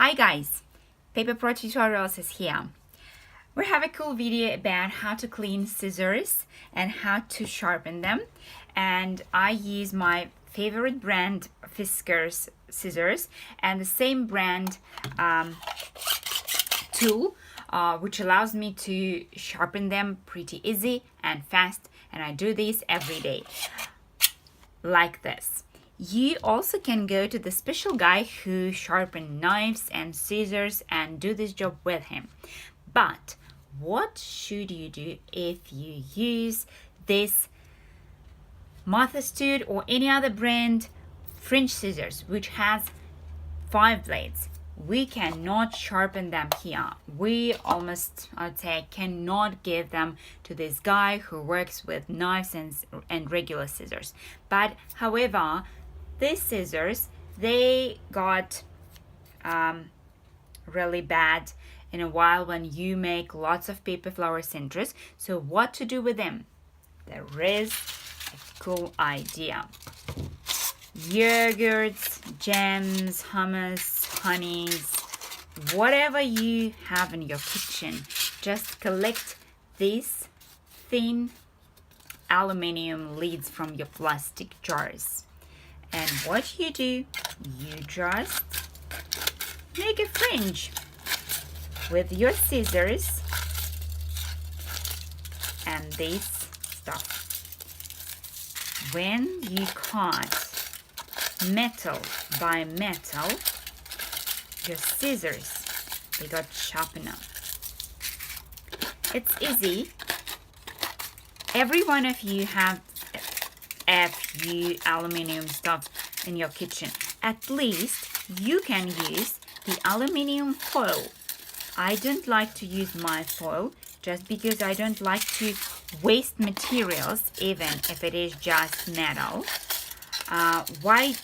Hi guys, Paper Pro Tutorials is here. We have a cool video about how to clean scissors and how to sharpen them, and I use my favorite brand Fiskars scissors and the same brand tool which allows me to sharpen them pretty easy and fast, and I do this every day like this. You also can go to the special guy who sharpen knives and scissors and do this job with him. But what should you do if you use this Martha Stewart or any other brand fringe scissors which has 5 blades? We cannot sharpen them here. We almost, I'd say, cannot give them to this guy who works with knives and regular scissors. But however, these scissors, they got really bad in a while when you make lots of paper flower centers. So what to do with them? There is a cool idea. Yogurts, jams, hummus, honeys, whatever you have in your kitchen, just collect these thin aluminium lids from your plastic jars. And what you do, you just make a fringe with your scissors and this stuff. When you cut metal by metal, your scissors, they got sharpened up. It's easy. Every one of you have a few aluminium stuff in your kitchen. At least you can use the aluminium foil. I don't like to use my foil just because I don't like to waste materials, even if it is just metal. Why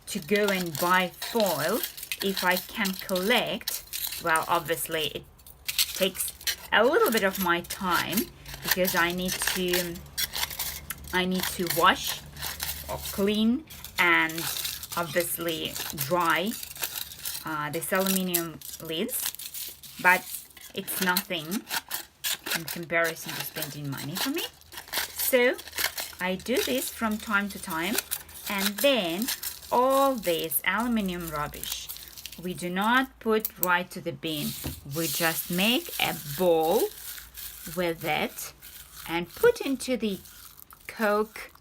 to go and buy foil if I can collect? Well, obviously it takes a little bit of my time because I need to wash or clean and obviously dry this aluminium lids, but it's nothing in comparison to spending money for me. So I do this from time to time, and then all this aluminium rubbish we do not put right to the bin. We just make a bowl with it and put into the Coke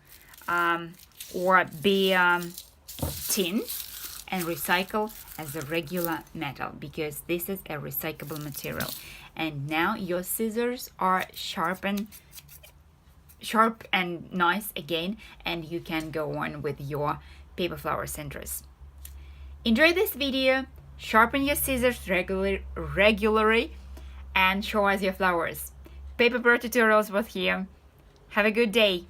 or beer tin and recycle as a regular metal, because this is a recyclable material. And now your scissors are sharp and nice again, and you can go on with your paper flower centers. Enjoy this video, sharpen your scissors regularly, and show us your flowers. Paper Pro Tutorials was here. Have a good day.